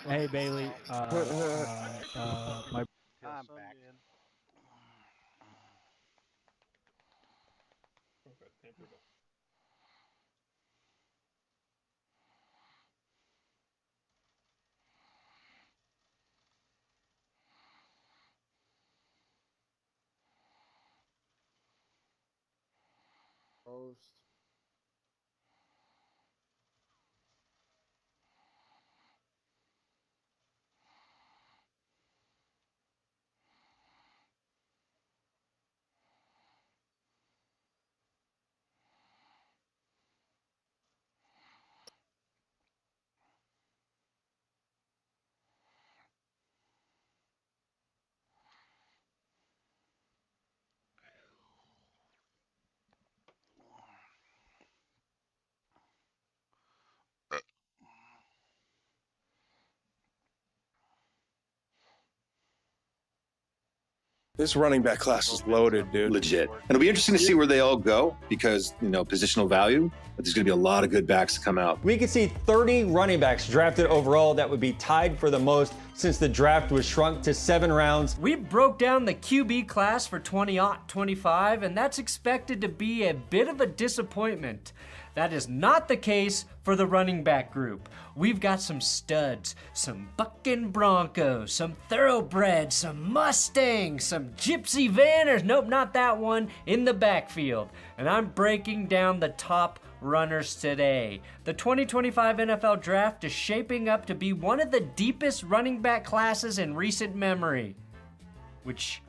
Hey Bailey, my I'm back. Post. This running back class is loaded, dude. Legit. And it'll be interesting to see where they all go because, positional value, but there's going to be a lot of good backs to come out. We could see 30 running backs drafted overall. That would be tied for the most since the draft was shrunk to 7 rounds. We broke down the QB class for 2025, and that's expected to be a bit of a disappointment. That is not the case for the running back group. We've got some studs, some bucking Broncos, some thoroughbreds, some Mustangs, some Gypsy Vanners, nope, not that one, in the backfield. And I'm breaking down the top runners today. The 2025 NFL Draft is shaping up to be one of the deepest running back classes in recent memory. Which,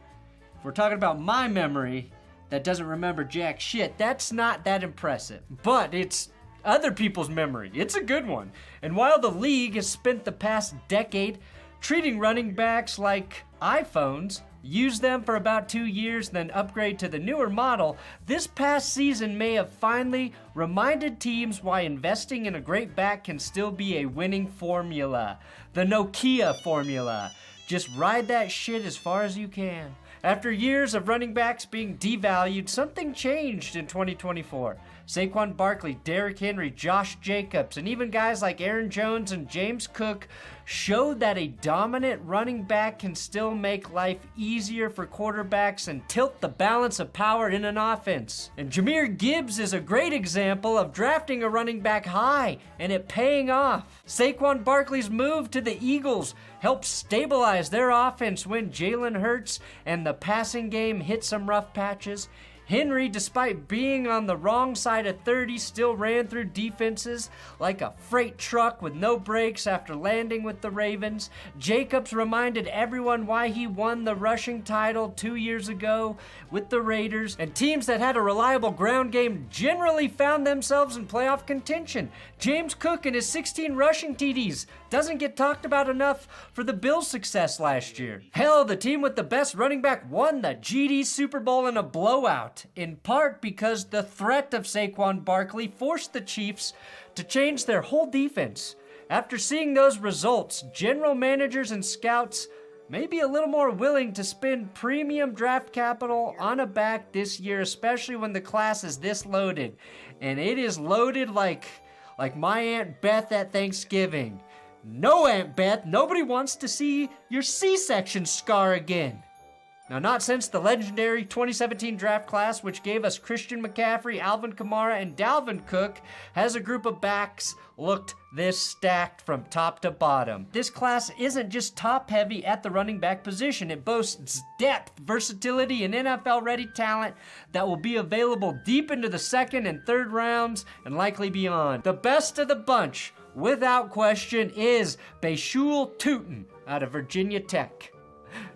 if we're talking about my memory, that doesn't remember jack shit, that's not that impressive. But it's other people's memory. It's a good one. And while the league has spent the past decade treating running backs like iPhones, use them for about 2 years, then upgrade to the newer model, this past season may have finally reminded teams why investing in a great back can still be a winning formula. The Nokia formula. Just ride that shit as far as you can. After years of running backs being devalued, something changed in 2024. Saquon Barkley, Derrick Henry, Josh Jacobs, and even guys like Aaron Jones and James Cook showed that a dominant running back can still make life easier for quarterbacks and tilt the balance of power in an offense. And Jahmyr Gibbs is a great example of drafting a running back high and it paying off. Saquon Barkley's move to the Eagles helped stabilize their offense when Jalen Hurts and the passing game hit some rough patches. Henry, despite being on the wrong side of 30, still ran through defenses like a freight truck with no brakes after landing with the Ravens. Jacobs reminded everyone why he won the rushing title 2 years ago with the Raiders, and teams that had a reliable ground game generally found themselves in playoff contention. James Cook and his 16 rushing TDs doesn't get talked about enough for the Bills' success last year. Hell, the team with the best running back won the GD Super Bowl in a blowout, in part because the threat of Saquon Barkley forced the Chiefs to change their whole defense. After seeing those results, general managers and scouts may be a little more willing to spend premium draft capital on a back this year, especially when the class is this loaded. And it is loaded like my Aunt Beth at Thanksgiving. No, Aunt Beth, nobody wants to see your C-section scar again. Now, not since the legendary 2017 draft class, which gave us Christian McCaffrey, Alvin Kamara, and Dalvin Cook, has a group of backs looked this stacked from top to bottom. This class isn't just top-heavy at the running back position. It boasts depth, versatility, and NFL-ready talent that will be available deep into the second and third rounds and likely beyond. The best of the bunch, without question, is Bashul Tutin out of Virginia Tech.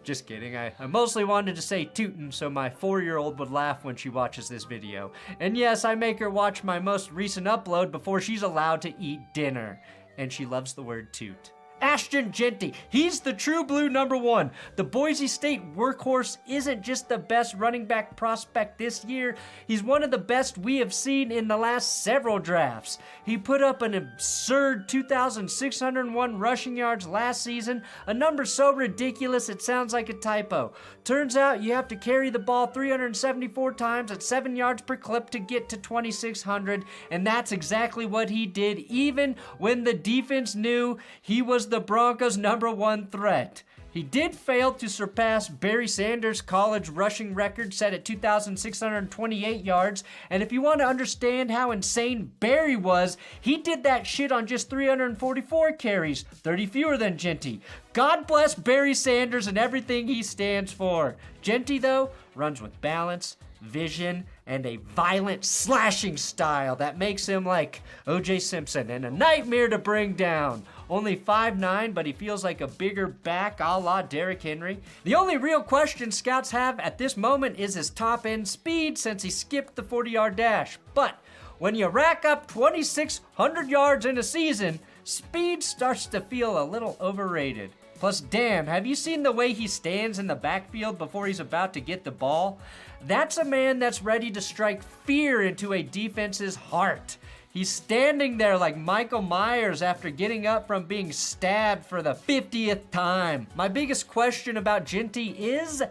Just kidding, I mostly wanted to say Tootin' so my 4-year-old would laugh when she watches this video. And yes, I make her watch my most recent upload before she's allowed to eat dinner. And she loves the word toot. Ashton Jeanty, he's the true blue #1. The Boise State workhorse isn't just the best running back prospect this year, he's one of the best we have seen in the last several drafts. He put up an absurd 2,601 rushing yards last season, a number so ridiculous it sounds like a typo. Turns out you have to carry the ball 374 times at 7 yards per clip to get to 2,600, and that's exactly what he did even when the defense knew he was the the Broncos' #1 threat. He did fail to surpass Barry Sanders' college rushing record set at 2,628 yards. And if you want to understand how insane Barry was, he did that shit on just 344 carries, 30 fewer than Genty. God bless Barry Sanders and everything he stands for. Genty, though, runs with balance, vision, and a violent slashing style that makes him like O.J. Simpson and a nightmare to bring down. Only 5'9", but he feels like a bigger back a la Derrick Henry. The only real question scouts have at this moment is his top-end speed since he skipped the 40-yard dash. But when you rack up 2,600 yards in a season, speed starts to feel a little overrated. Plus, damn, have you seen the way he stands in the backfield before he's about to get the ball? That's a man that's ready to strike fear into a defense's heart. He's standing there like Michael Myers after getting up from being stabbed for the 50th time. My biggest question about Genty is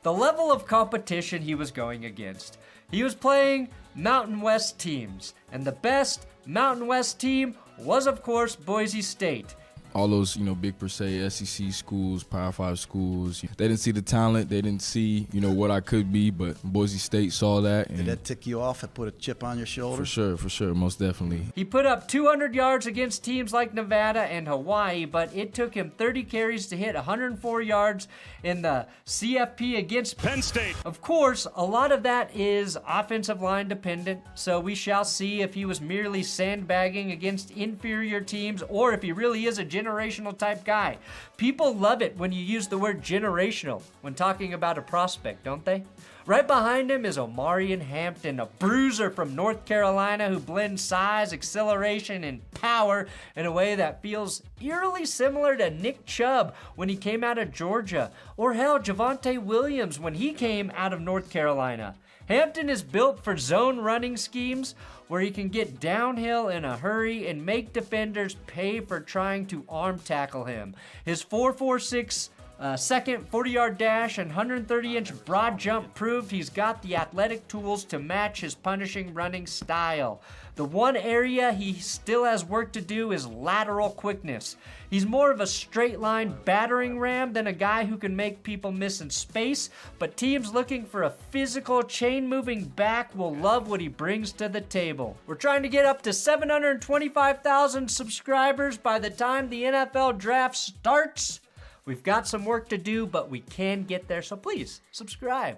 the level of competition he was going against. He was playing Mountain West teams, and the best Mountain West team was, of course, Boise State. All those, big per se SEC schools, Power 5 schools, they didn't see the talent. They didn't see, what I could be, but Boise State saw that. And did that tick you off and put a chip on your shoulder? For sure, most definitely. He put up 200 yards against teams like Nevada and Hawaii, but it took him 30 carries to hit 104 yards in the CFP against Penn State. Of course, a lot of that is offensive line dependent, so we shall see if he was merely sandbagging against inferior teams or if he really is a generational type guy. People love it when you use the word generational when talking about a prospect, don't they? Right behind him is Omarion Hampton, a bruiser from North Carolina who blends size, acceleration, and power in a way that feels eerily similar to Nick Chubb when he came out of Georgia, or hell, Javonte Williams when he came out of North Carolina. Hampton is built for zone running schemes where he can get downhill in a hurry and make defenders pay for trying to arm tackle him. His 4.46 second 40-yard dash and 130-inch broad jump proved he's got the athletic tools to match his punishing running style. The one area he still has work to do is lateral quickness. He's more of a straight-line battering ram than a guy who can make people miss in space, but teams looking for a physical, chain-moving back will love what he brings to the table. We're trying to get up to 725,000 subscribers by the time the NFL draft starts. We've got some work to do, but we can get there, so please subscribe,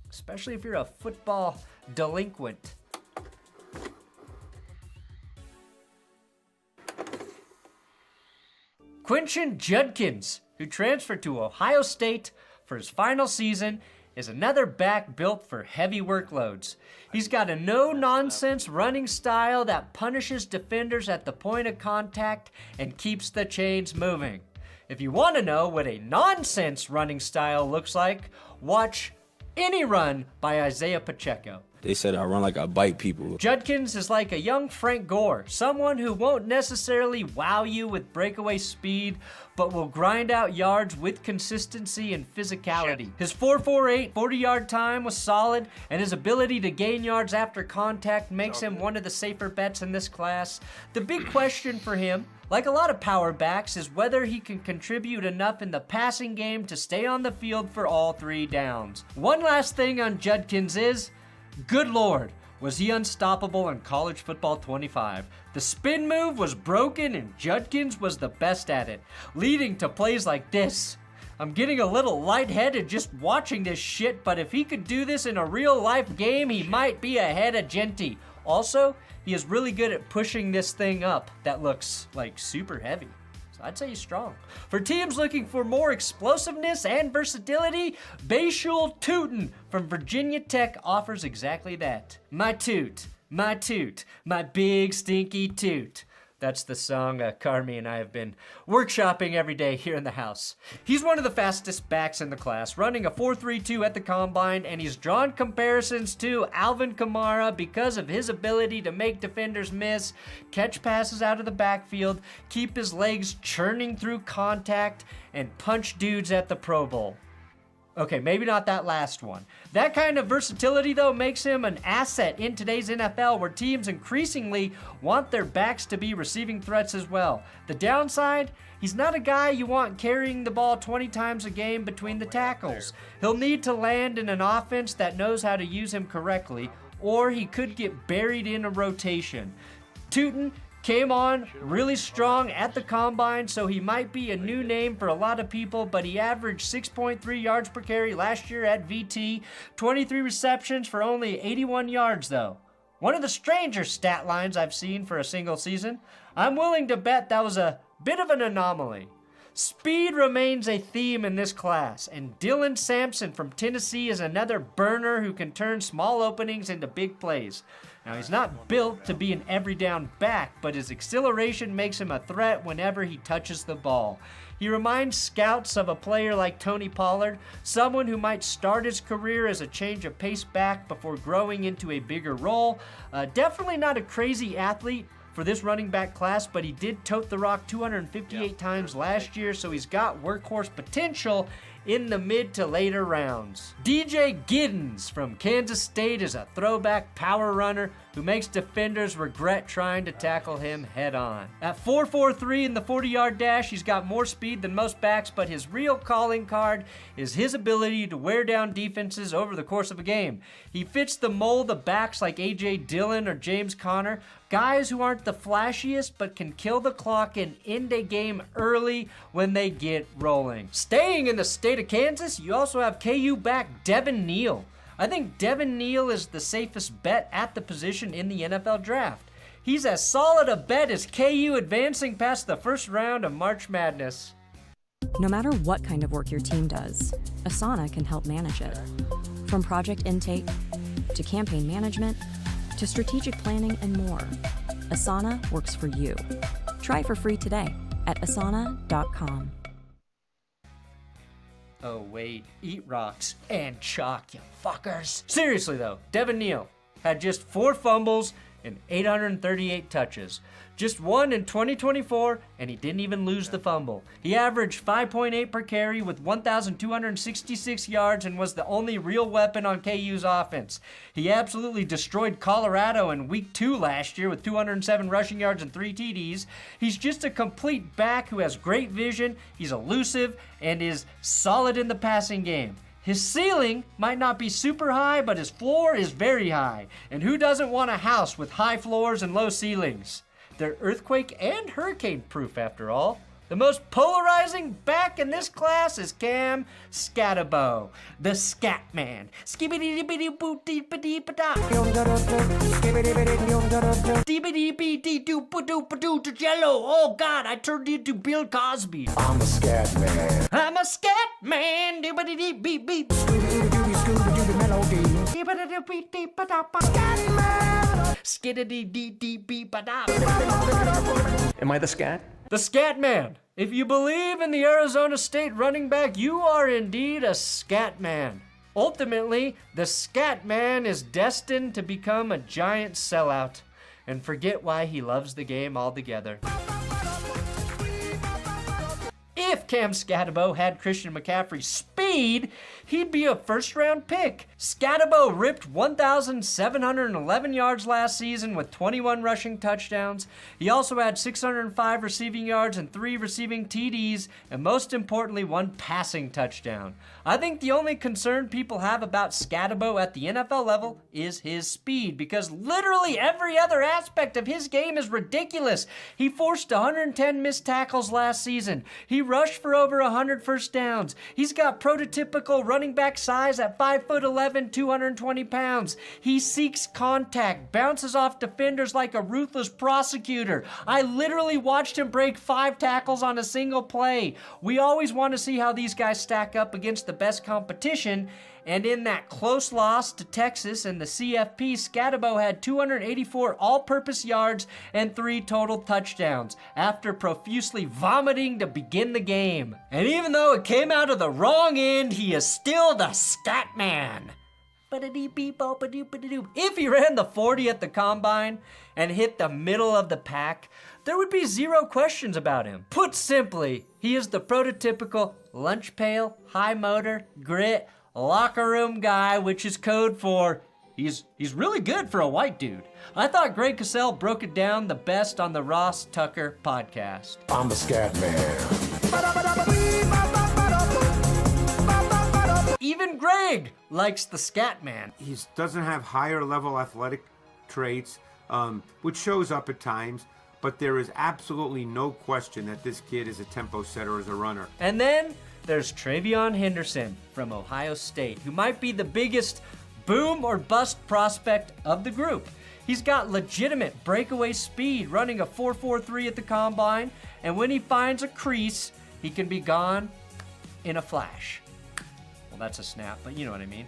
especially if you're a football delinquent. Quinshon Judkins, who transferred to Ohio State for his final season, is another back built for heavy workloads. He's got a no-nonsense running style that punishes defenders at the point of contact and keeps the chains moving. If you want to know what a nonsense running style looks like, watch Any Run by Isaiah Pacheco. They said I run like I bite people. Judkins is like a young Frank Gore, someone who won't necessarily wow you with breakaway speed, but will grind out yards with consistency and physicality. His 4.48 40-yard time was solid, and his ability to gain yards after contact makes him one of the safer bets in this class. The big question for him, like a lot of power backs, is whether he can contribute enough in the passing game to stay on the field for all 3 downs. One last thing on Judkins is, good Lord, was he unstoppable in College Football 25. The spin move was broken and Judkins was the best at it, leading to plays like this. I'm getting a little lightheaded just watching this shit, but if he could do this in a real life game, he might be ahead of Genty. Also, he is really good at pushing this thing up that looks like super heavy. I'd say he's strong. For teams looking for more explosiveness and versatility, Bashul Tootin from Virginia Tech offers exactly that. My toot, my big stinky toot. That's the song Carmi and I have been workshopping every day here in the house. He's one of the fastest backs in the class, running a 4.32 at the combine, and he's drawn comparisons to Alvin Kamara because of his ability to make defenders miss, catch passes out of the backfield, keep his legs churning through contact, and punch dudes at the Pro Bowl. Okay, maybe not that last one. That kind of versatility, though, makes him an asset in today's NFL, where teams increasingly want their backs to be receiving threats as well. The downside He's not a guy you want carrying the ball 20 times a game between the tackles. He'll need to land in an offense that knows how to use him correctly, or he could get buried in a rotation. Tootin came on really strong at the combine, so he might be a new name for a lot of people, but he averaged 6.3 yards per carry last year at VT, 23 receptions for only 81 yards though. One of the stranger stat lines I've seen for a single season. I'm willing to bet that was a bit of an anomaly. Speed remains a theme in this class, and Dylan Sampson from Tennessee is another burner who can turn small openings into big plays. Now, he's not built to be an every down back, but his acceleration makes him a threat whenever he touches the ball. He reminds scouts of a player like Tony Pollard, someone who might start his career as a change of pace back before growing into a bigger role. Definitely not a crazy athlete for this running back class, but he did tote the rock 258 times last year, so he's got workhorse potential in the mid to later rounds. DJ Giddens from Kansas State is a throwback power runner who makes defenders regret trying to tackle him head on. At 4.43 in the 40-yard dash, he's got more speed than most backs, but his real calling card is his ability to wear down defenses over the course of a game. He fits the mold of backs like A.J. Dillon or James Conner, guys who aren't the flashiest but can kill the clock and end a game early when they get rolling. Staying in the state of Kansas, you also have KU back Devin Neal. I think Devin Neal is the safest bet at the position in the NFL draft. He's as solid a bet as KU advancing past the first round of March Madness. No matter what kind of work your team does, Asana can help manage it. From project intake to campaign management to strategic planning and more, Asana works for you. Try it for free today at asana.com. Oh wait, eat rocks and chalk, you fuckers. Seriously though, Devin Neal had just 4 fumbles and 838 touches. Just one in 2024, and he didn't even lose the fumble. He averaged 5.8 per carry with 1,266 yards and was the only real weapon on KU's offense. He absolutely destroyed Colorado in week 2 last year with 207 rushing yards and 3 TDs. He's just a complete back who has great vision, he's elusive, and is solid in the passing game. His ceiling might not be super high, but his floor is very high. And who doesn't want a house with high floors and low ceilings? They're earthquake and hurricane proof after all. The most polarizing back in this class is Cam Skattebo, the Scat Man. Oh God, I turned into Bill Cosby. I'm a scat man. I'm a scat man. Am I the scat? The Scat Man. If you believe in the Arizona State running back, you are indeed a Scat Man. Ultimately, the Scat Man is destined to become a giant sellout and forget why he loves the game altogether. If Cam Skattebo had Christian McCaffrey's speed, he'd be a first-round pick. Skattebo ripped 1,711 yards last season with 21 rushing touchdowns. He also had 605 receiving yards and 3 receiving TDs, and most importantly, 1 passing touchdown. I think the only concern people have about Skattebo at the NFL level is his speed, because literally every other aspect of his game is ridiculous. He forced 110 missed tackles last season. He rushed for over 100 first downs. He's got prototypical running back size at 5'11", 220 pounds. He seeks contact, bounces off defenders like a ruthless prosecutor. I literally watched him break 5 tackles on a single play. We always want to see how these guys stack up against the best competition, and in that close loss to Texas and the CFP, Skattebo had 284 all-purpose yards and 3 total touchdowns after profusely vomiting to begin the game. And even though it came out of the wrong end, he is still the Scat Man. If he ran the 40 at the combine and hit the middle of the pack, there would be 0 questions about him. Put simply, he is the prototypical lunch pail, high motor, grit, locker room guy, which is code for He's really good for a white dude. I thought Greg Cosell broke it down the best on the Ross Tucker podcast. I'm the scat man. Even Greg likes the scat man. He doesn't have higher level athletic traits, which shows up at times, but there is absolutely no question that this kid is a tempo setter as a runner. And then there's TreVeyon Henderson from Ohio State, who might be the biggest boom or bust prospect of the group. He's got legitimate breakaway speed, running a 4.43 at the combine, and when he finds a crease, he can be gone in a flash. Well, that's a snap, but you know what I mean.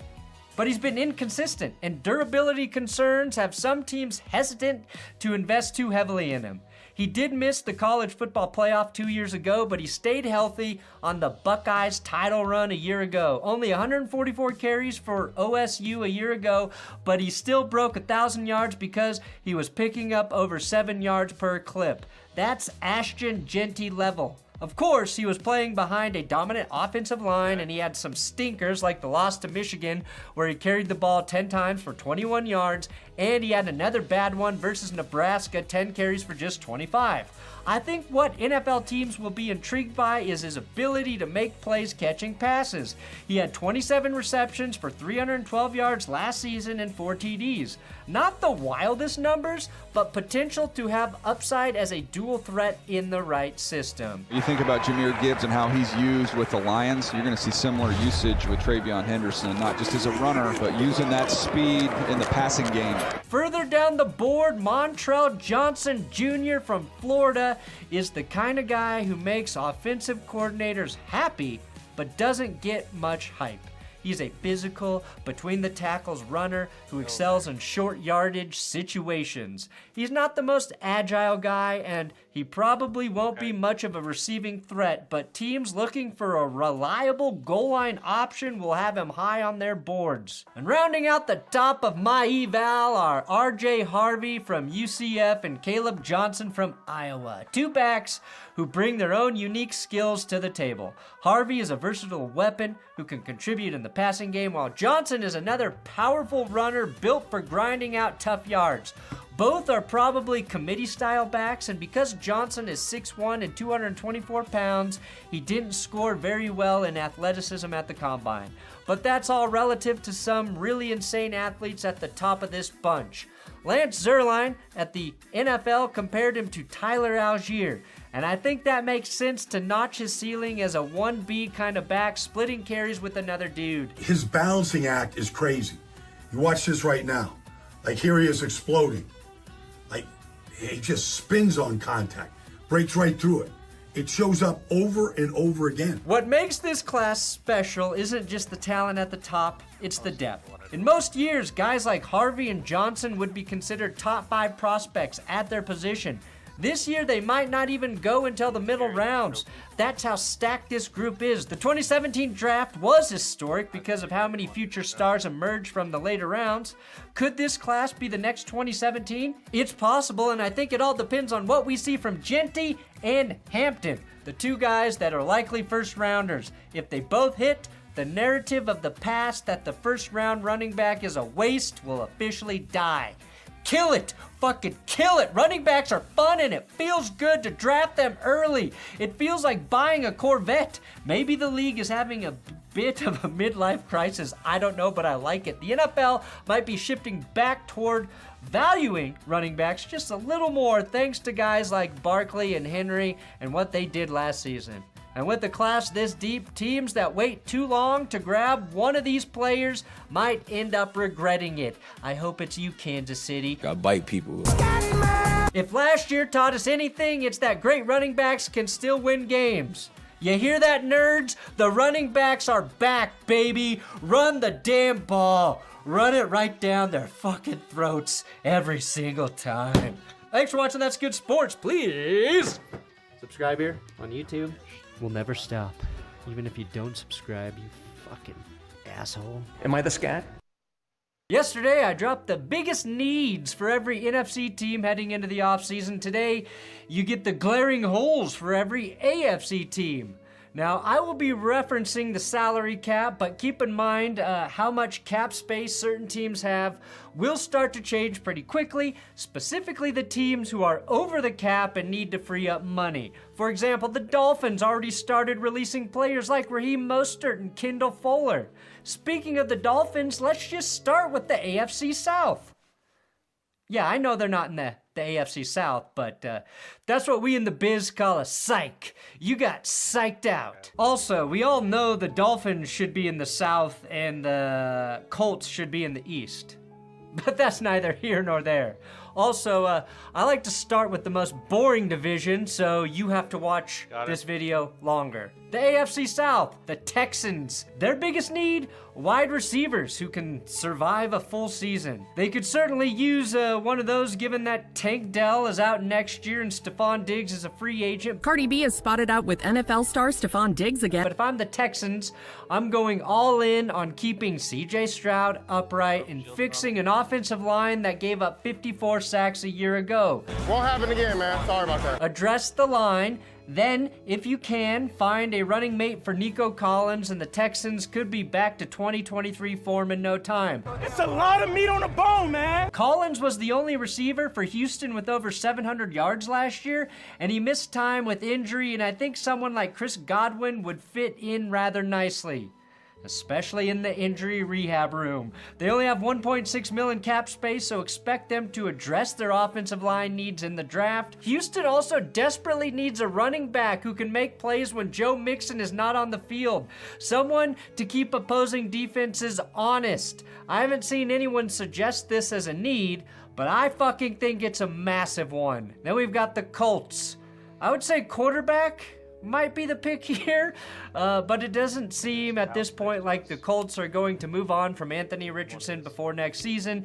But he's been inconsistent, and durability concerns have some teams hesitant to invest too heavily in him. He did miss the college football playoff 2 years ago, but he stayed healthy on the Buckeyes title run a year ago. Only 144 carries for OSU a year ago, but he still broke 1,000 yards because he was picking up over 7 yards per clip. That's Ashton Jeanty level. Of course, he was playing behind a dominant offensive line, and he had some stinkers like the loss to Michigan, where he carried the ball 10 times for 21 yards, and he had another bad one versus Nebraska, 10 carries for just 25. I think what NFL teams will be intrigued by is his ability to make plays catching passes. He had 27 receptions for 312 yards last season and 4 TDs. Not the wildest numbers, but potential to have upside as a dual threat in the right system. You think about Jahmyr Gibbs and how he's used with the Lions, you're going to see similar usage with TreVeyon Henderson, not just as a runner, but using that speed in the passing game. Further down the board, Montrell Johnson Jr. from Florida is the kind of guy who makes offensive coordinators happy, but doesn't get much hype. He's a physical, between-the-tackles runner who excels in short yardage situations. He's not the most agile guy, and he probably won't be much of a receiving threat, but teams looking for a reliable goal line option will have him high on their boards. And rounding out the top of my eval are RJ Harvey from UCF and Caleb Johnson from Iowa, two backs who bring their own unique skills to the table. Harvey is a versatile weapon who can contribute in the passing game, while Johnson is another powerful runner built for grinding out tough yards. Both are probably committee-style backs, and because Johnson is 6'1" and 224 pounds, he didn't score very well in athleticism at the combine. But that's all relative to some really insane athletes at the top of this bunch. Lance Zierlein at the NFL compared him to Tyler Algier, and I think that makes sense to notch his ceiling as a 1B kind of back, splitting carries with another dude. His balancing act is crazy. You watch this right now. Like, here he is exploding. Like, he just spins on contact, breaks right through it. It shows up over and over again. What makes this class special isn't just the talent at the top, it's the depth. In most years, guys like Harvey and Johnson would be considered top 5 prospects at their position. This year, they might not even go until the middle rounds. That's how stacked this group is. The 2017 draft was historic because of how many future stars emerged from the later rounds. Could this class be the next 2017? It's possible, and I think it all depends on what we see from Jeanty and Hampton, the two guys that are likely first rounders. If they both hit, the narrative of the past that the first round running back is a waste will officially die. Kill it! Fucking kill it! Running backs are fun and it feels good to draft them early. It feels like buying a Corvette. Maybe the league is having a bit of a midlife crisis. I don't know, but I like it. The NFL might be shifting back toward valuing running backs just a little more thanks to guys like Barkley and Henry and what they did last season. And with a class this deep, teams that wait too long to grab one of these players might end up regretting it. I hope it's you, Kansas City. Gotta bite people. If last year taught us anything, it's that great running backs can still win games. You hear that, nerds? The running backs are back, baby. Run the damn ball. Run it right down their fucking throats every single time. Thanks for watching That's Good Sports. Please subscribe here on YouTube. We'll never stop. Even if you don't subscribe, you fucking asshole. Am I the scat? Yesterday, I dropped the biggest needs for every NFC team heading into the offseason. Today, you get the glaring holes for every AFC team. Now, I will be referencing the salary cap, but keep in mind how much cap space certain teams have will start to change pretty quickly, specifically the teams who are over the cap and need to free up money. For example, the Dolphins already started releasing players like Raheem Mostert and Kendall Fuller. Speaking of the Dolphins, let's just start with the AFC South. Yeah, I know they're not in the AFC South, but that's what we in the biz call a psych. You got psyched out. Also, we all know the Dolphins should be in the South and the Colts should be in the East. But that's neither here nor there. Also, I like to start with the most boring division, so you have to watch this video longer. The AFC South, the Texans. Their biggest need? Wide receivers who can survive a full season. They could certainly use one of those given that Tank Dell is out next year and Stephon Diggs is a free agent. Cardi B is spotted out with NFL star Stephon Diggs again. But if I'm the Texans, I'm going all in on keeping CJ Stroud upright and fixing an offensive line that gave up 54 sacks a year ago. Won't happen again, man. Sorry about that. Address the line. Then, if you can, find a running mate for Nico Collins, and the Texans could be back to 2023 form in no time. It's a lot of meat on the bone, man. Collins was the only receiver for Houston with over 700 yards last year, and he missed time with injury, and I think someone like Chris Godwin would fit in rather nicely, especially in the injury rehab room. They only have $1.6 million cap space, so expect them to address their offensive line needs in the draft. Houston also desperately needs a running back who can make plays when Joe Mixon is not on the field. Someone to keep opposing defenses honest. I haven't seen anyone suggest this as a need, but I fucking think it's a massive one. Then we've got the Colts. I would say quarterback might be the pick here, but it doesn't seem at this point like the Colts are going to move on from Anthony Richardson before next season.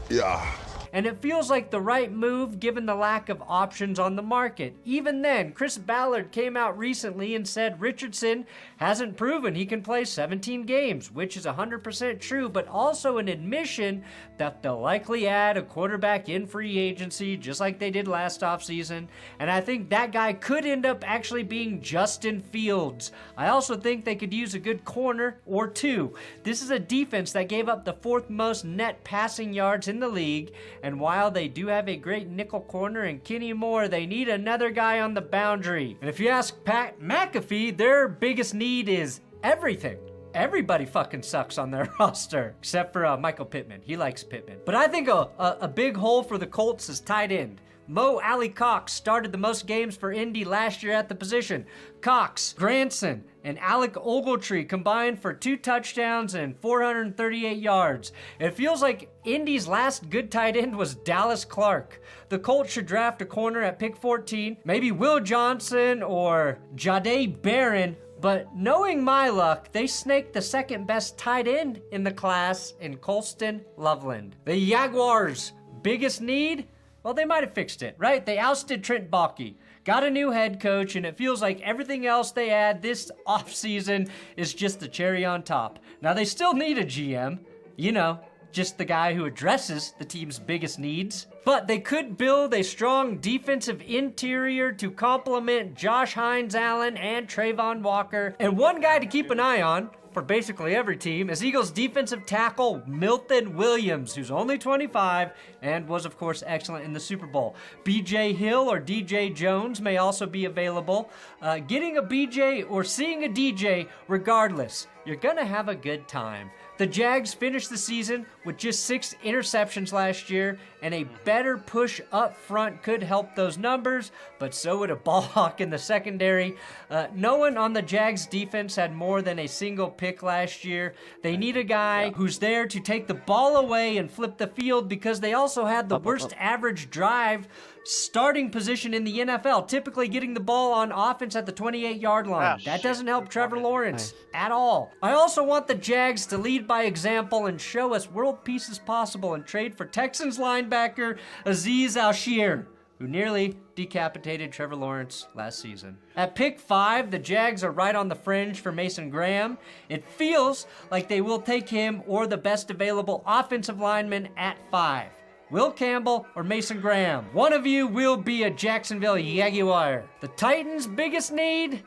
Yeah. And it feels like the right move given the lack of options on the market. Even then, Chris Ballard came out recently and said Richardson hasn't proven he can play 17 games, which is 100% true, but also an admission that they'll likely add a quarterback in free agency, just like they did last offseason. And I think that guy could end up actually being Justin Fields. I also think they could use a good corner or two. This is a defense that gave up the 4th most net passing yards in the league. And while they do have a great nickel corner in Kenny Moore, they need another guy on the boundary. And if you ask Pat McAfee, their biggest need is everything. Everybody fucking sucks on their roster, except for Michael Pittman. He likes Pittman. But I think a big hole for the Colts is tight end. Mo Alley-Cox started the most games for Indy last year at the position. Cox, Granson, and Alec Ogletree combined for 2 touchdowns and 438 yards. It feels like Indy's last good tight end was Dallas Clark. The Colts should draft a corner at pick 14, maybe Will Johnson or Jahdae Barron. But knowing my luck, they snaked the 2nd best tight end in the class in Colston Loveland. The Jaguars' biggest need? Well, they might have fixed it, right? They ousted Trent Baalke, got a new head coach, and it feels like everything else they add this offseason is just the cherry on top. Now, they still need a GM, you know, just the guy who addresses the team's biggest needs. But they could build a strong defensive interior to complement Josh Hines-Allen and Trayvon Walker. And one guy to keep an eye on for basically every team is Eagles defensive tackle Milton Williams, who's only 25 and was, of course, excellent in the Super Bowl. BJ Hill or DJ Jones may also be available. Getting a BJ or seeing a DJ, regardless, you're gonna have a good time. The Jags finished the season with just 6 interceptions last year, and a better push up front could help those numbers, but so would a ball hawk in the secondary. No one on the Jags defense had more than a single pick last year. They need a guy who's there to take the ball away and flip the field, because they also had the worst average drive starting position in the NFL, typically getting the ball on offense at the 28-yard line. That doesn't help Trevor Lawrence at all. I also want the Jags to lead by example and show us world peace is possible and trade for Texans linebacker Azeez Al-Shaair, who nearly decapitated Trevor Lawrence last season. At pick 5, the Jags are right on the fringe for Mason Graham. It feels like they will take him or the best available offensive lineman at 5. Will Campbell or Mason Graham. One of you will be a Jacksonville Jaguar. The Titans' biggest need?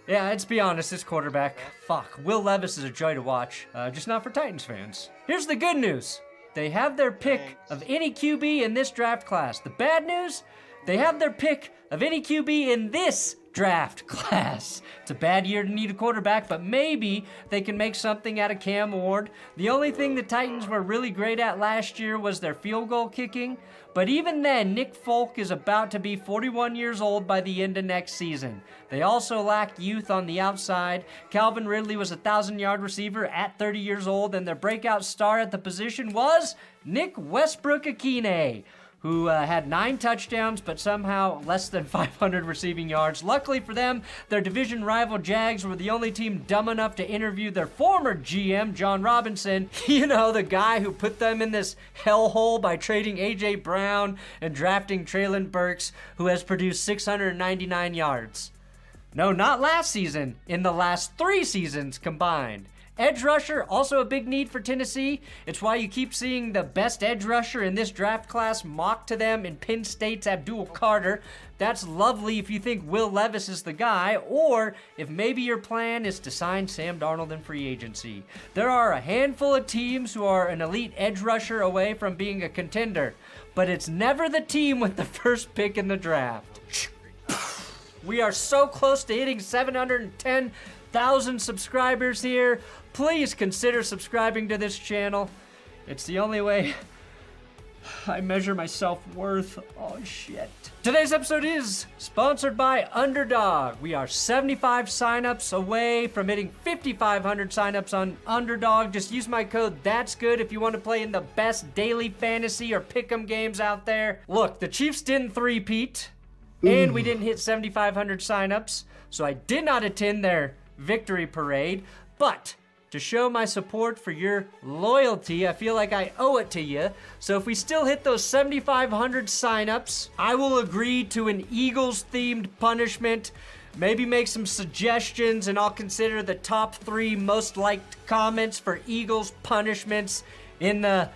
Yeah, let's be honest, this quarterback, fuck. Will Levis is a joy to watch, just not for Titans fans. Here's the good news. They have their pick of any QB in this draft class. The bad news, they have their pick of any QB in this draft class. It's a bad year to need a quarterback, but maybe they can make something out of Cam Ward. The only thing the Titans were really great at last year was their field goal kicking, but even then, Nick Folk is about to be 41 years old by the end of next season. They also lack youth on the outside. Calvin Ridley was a 1,000-yard receiver at 30 years old, and their breakout star at the position was Nick Westbrook-Akine, who had 9 touchdowns, but somehow less than 500 receiving yards. Luckily for them, their division rival Jags were the only team dumb enough to interview their former GM, John Robinson. You know, the guy who put them in this hellhole by trading A.J. Brown and drafting Treylon Burks, who has produced 699 yards. No, not last season, in the last 3 seasons combined. Edge rusher, also a big need for Tennessee. It's why you keep seeing the best edge rusher in this draft class mocked to them in Penn State's Abdul Carter. That's lovely if you think Will Levis is the guy, or if maybe your plan is to sign Sam Darnold in free agency. There are a handful of teams who are an elite edge rusher away from being a contender, but it's never the team with the first pick in the draft. We are so close to hitting 710,000 subscribers here. Please consider subscribing to this channel. It's the only way I measure my self-worth. Oh, shit. Today's episode is sponsored by Underdog. We are 75 signups away from hitting 5,500 signups on Underdog. Just use my code That's Good if you want to play in the best daily fantasy or pick'em games out there. Look, the Chiefs didn't three-peat, and we didn't hit 7,500 signups, so I did not attend their victory parade, but to show my support for your loyalty, I feel like I owe it to you. So if we still hit those 7,500 signups, I will agree to an Eagles-themed punishment, maybe make some suggestions, and I'll consider the top 3 most liked comments for Eagles punishments in the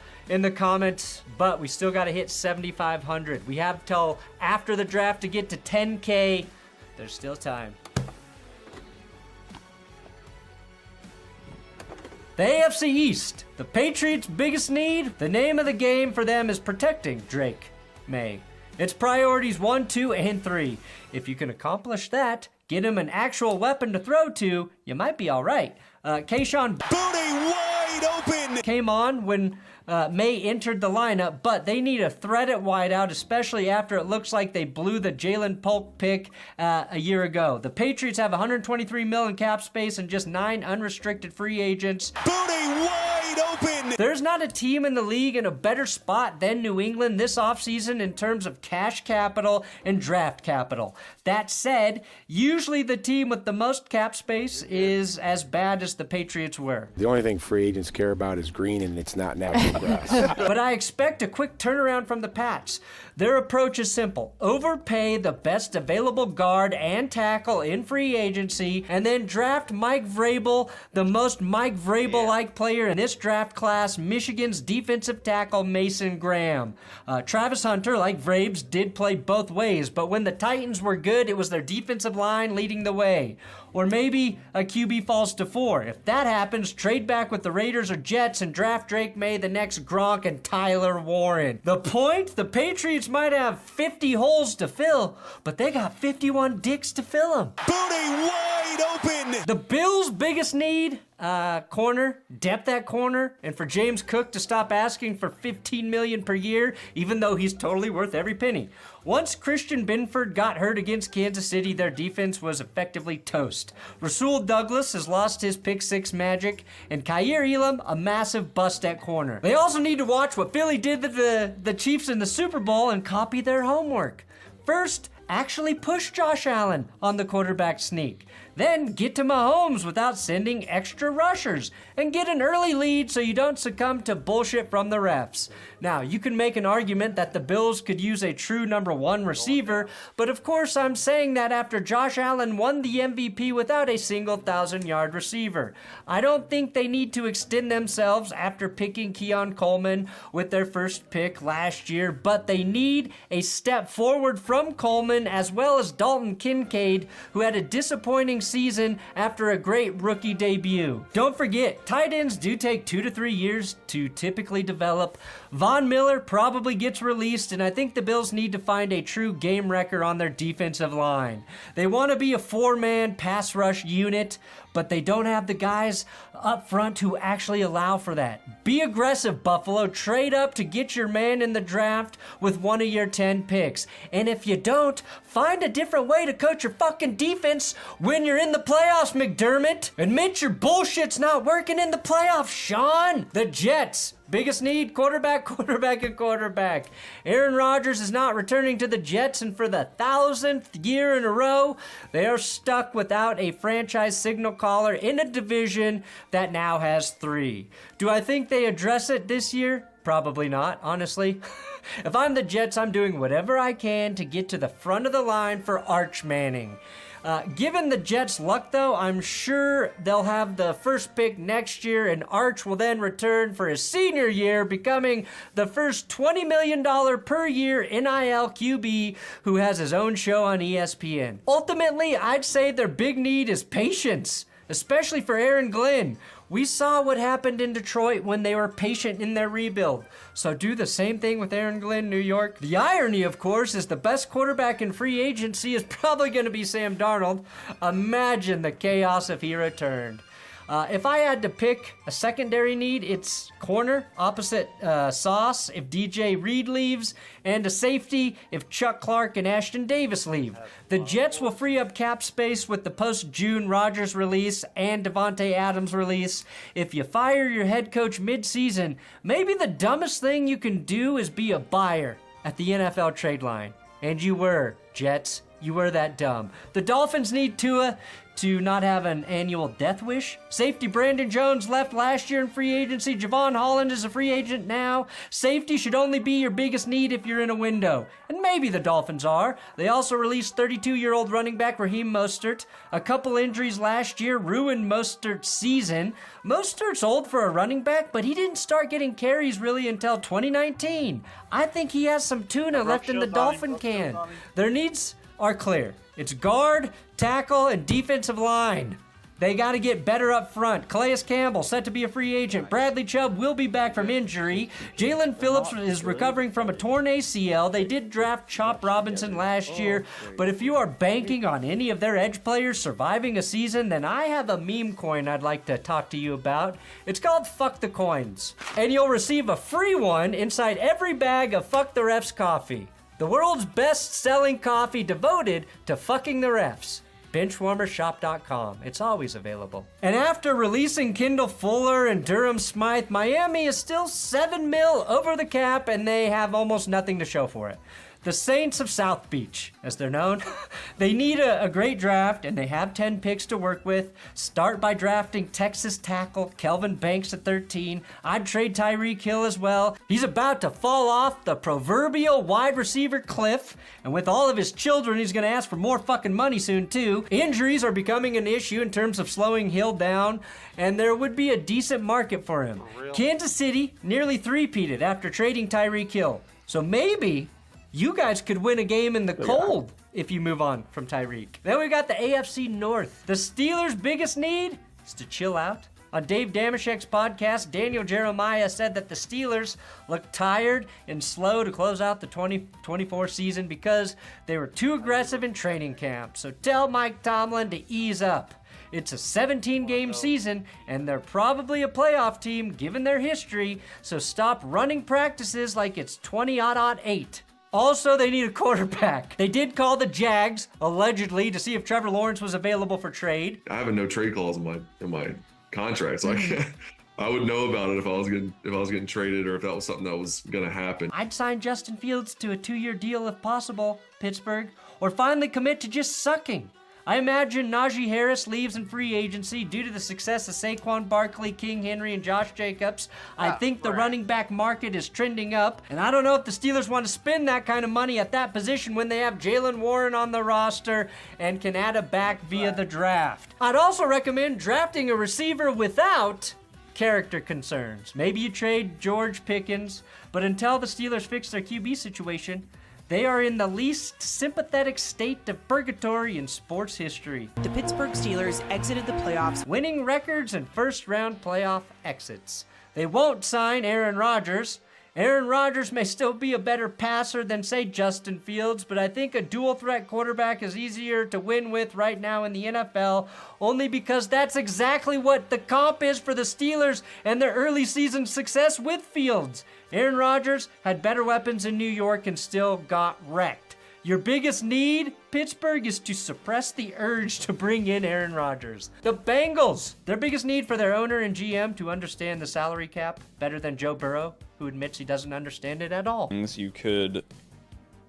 comments, but we still got to hit 7,500. We have till after the draft to get to 10K. There's still time. The AFC East, the Patriots' biggest need, the name of the game for them is protecting Drake May. It's priorities 1, 2, and 3. If you can accomplish that, get him an actual weapon to throw to, you might be all right. Keyshawn Booty wide open came on when May entered the lineup, but they need a threat at wideout, especially after it looks like they blew the Jalen Polk pick a year ago. The Patriots have $123 million in cap space and just 9 unrestricted free agents. Booty wide open! There's not a team in the league in a better spot than New England this offseason in terms of cash capital and draft capital. That said, usually the team with the most cap space is as bad as the Patriots were. The only thing free agents care about is green, and it's not natural grass. But I expect a quick turnaround from the Pats. Their approach is simple. Overpay the best available guard and tackle in free agency, and then draft Mike Vrabel, the most Mike Vrabel-like player in this draft class, Michigan's defensive tackle Mason Graham. Travis Hunter, like Vrabes, did play both ways, but when the Titans were good, it was their defensive line leading the way. Or maybe a QB falls to 4. If that happens, trade back with the Raiders or Jets and draft Drake May, the next Gronk, and Tyler Warren. The point? The Patriots might have 50 holes to fill, but they got 51 dicks to fill them. Booty wide open! The Bills' biggest need? Corner, depth at corner, and for James Cook to stop asking for $15 million per year, even though he's totally worth every penny. Once Christian Benford got hurt against Kansas City, their defense was effectively toast. Rasul Douglas has lost his pick 6 magic, and Kaiir Elam, a massive bust at corner. They also need to watch what Philly did to the Chiefs in the Super Bowl and copy their homework. First, actually push Josh Allen on the quarterback sneak. Then get to Mahomes without sending extra rushers, and get an early lead so you don't succumb to bullshit from the refs. Now, you can make an argument that the Bills could use a true number 1 receiver, but of course I'm saying that after Josh Allen won the MVP without a single 1,000-yard receiver. I don't think they need to extend themselves after picking Keon Coleman with their first pick last year, but they need a step forward from Coleman as well as Dalton Kincaid, who had a disappointing season after a great rookie debut. Don't forget, tight ends do take 2 to 3 years to typically develop. Von Miller probably gets released, and I think the Bills need to find a true game wrecker on their defensive line. They want to be a 4-man pass rush unit, but they don't have the guys up front who actually allow for that. Be aggressive, Buffalo. Trade up to get your man in the draft with one of your 10 picks. And if you don't, find a different way to coach your fucking defense when you're in the playoffs, McDermott. Admit your bullshit's not working in the playoffs, Sean. The Jets. Biggest need, quarterback, and quarterback. Aaron Rodgers is not returning to the Jets, and for the 1,000th year in a row, they are stuck without a franchise signal caller in a division that now has 3. Do I think they address it this year? Probably not, honestly. If I'm the Jets, I'm doing whatever I can to get to the front of the line for Arch Manning. Given the Jets' luck, though, I'm sure they'll have the first pick next year, and Arch will then return for his senior year, becoming the first $20 million per year NIL QB who has his own show on ESPN. Ultimately, I'd say their big need is patience, especially for Aaron Glenn. We saw what happened in Detroit when they were patient in their rebuild. So do the same thing with Aaron Glenn, New York. The irony, of course, is the best quarterback in free agency is probably going to be Sam Darnold. Imagine the chaos if he returned. If I had to pick a secondary need, it's corner, opposite Sauce if DJ Reed leaves, and a safety if Chuck Clark and Ashton Davis leave. The Jets will free up cap space with the post-June Rodgers release and Devontae Adams release. If you fire your head coach mid-season, maybe the dumbest thing you can do is be a buyer at the NFL trade line. And you were, Jets. You were that dumb. The Dolphins need Tua to not have an annual death wish. Safety Brandon Jones left last year in free agency. Javon Holland is a free agent now. Safety should only be your biggest need if you're in a window. And maybe the Dolphins are. They also released 32-year-old running back Raheem Mostert. A couple injuries last year ruined Mostert's season. Mostert's old for a running back, but he didn't start getting carries really until 2019. I think he has some tuna left in the Dolphin can. Their needs are clear. It's guard, tackle, and defensive line. They got to get better up front. Calais Campbell set to be a free agent. Bradley Chubb will be back from injury. Jalen Phillips is recovering from a torn ACL. They did draft Chop Robinson last year, but if you are banking on any of their edge players surviving a season, then I have a meme coin I'd like to talk to you about. It's called Fuck the Coins, and you'll receive a free one inside every bag of Fuck the Refs coffee. The world's best-selling coffee devoted to fucking the refs. Benchwarmershop.com. It's always available. And after releasing Kendall Fuller and Durham Smythe, Miami is still $7 million over the cap, and they have almost nothing to show for it. The Saints of South Beach, as they're known, they need a great draft, and they have 10 picks to work with. Start by drafting Texas tackle Kelvin Banks at 13. I'd trade Tyreek Hill as well. He's about to fall off the proverbial wide receiver cliff, and with all of his children, he's going to ask for more fucking money soon, too. Injuries are becoming an issue in terms of slowing Hill down, and there would be a decent market for him. Kansas City nearly three-peated after trading Tyreek Hill, so maybe you guys could win a game in the cold if you move on from Tyreek. Then we got the AFC North. The Steelers' biggest need is to chill out. On Dave Damashek's podcast, Daniel Jeremiah said that the Steelers looked tired and slow to close out the 2024 season because they were too aggressive in training camp. So tell Mike Tomlin to ease up. It's a 17-game season, and they're probably a playoff team given their history, so stop running practices like it's 20-8. Also, they need a quarterback. They did call the Jags, allegedly, to see if Trevor Lawrence was available for trade. I have a no trade clause in my contract, so I would know about it if I was getting traded or if that was something that was gonna happen. I'd sign Justin Fields to a 2-year deal if possible, Pittsburgh, or finally commit to just sucking. I imagine Najee Harris leaves in free agency due to the success of Saquon Barkley, King Henry, and Josh Jacobs. I think the running back market is trending up, and I don't know if the Steelers want to spend that kind of money at that position when they have Jaylen Warren on the roster and can add a back via the draft. I'd also recommend drafting a receiver without character concerns. Maybe you trade George Pickens, but until the Steelers fix their QB situation, They are in the least sympathetic state of purgatory in sports history. The Pittsburgh Steelers exited the playoffs, winning records and first-round playoff exits. They won't sign Aaron Rodgers. Aaron Rodgers may still be a better passer than, say, Justin Fields, but I think a dual-threat quarterback is easier to win with right now in the NFL, only because that's exactly what the comp is for the Steelers and their early season success with Fields. Aaron Rodgers had better weapons in New York and still got wrecked. Your biggest need, Pittsburgh, is to suppress the urge to bring in Aaron Rodgers. The Bengals, their biggest need for their owner and GM to understand the salary cap better than Joe Burrow, who admits he doesn't understand it at all. You could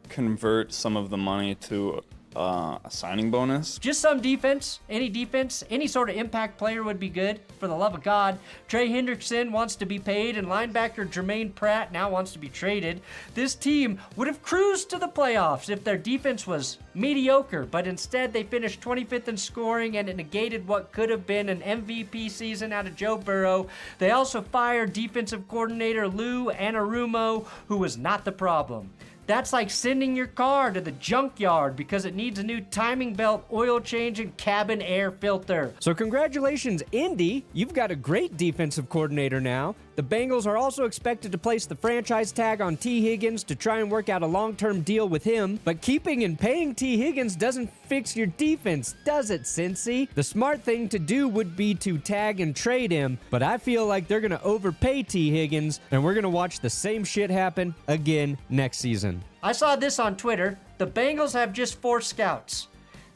convert some of the money to a signing bonus. Just some defense, any sort of impact player would be good, for the love of God. Trey Hendrickson wants to be paid, and linebacker Jermaine Pratt now wants to be traded. This team would have cruised to the playoffs if their defense was mediocre, but instead they finished 25th in scoring, and it negated what could have been an MVP season out of Joe Burrow. They also fired defensive coordinator Lou Anarumo, who was not the problem. That's like sending your car to the junkyard because it needs a new timing belt, oil change, and cabin air filter. So congratulations, Indy. You've got a great defensive coordinator now. The Bengals are also expected to place the franchise tag on T. Higgins to try and work out a long-term deal with him. But keeping and paying T. Higgins doesn't fix your defense, does it, Cincy? The smart thing to do would be to tag and trade him, but I feel like they're going to overpay T. Higgins, and we're going to watch the same shit happen again next season. I saw this on Twitter. The Bengals have just 4 scouts.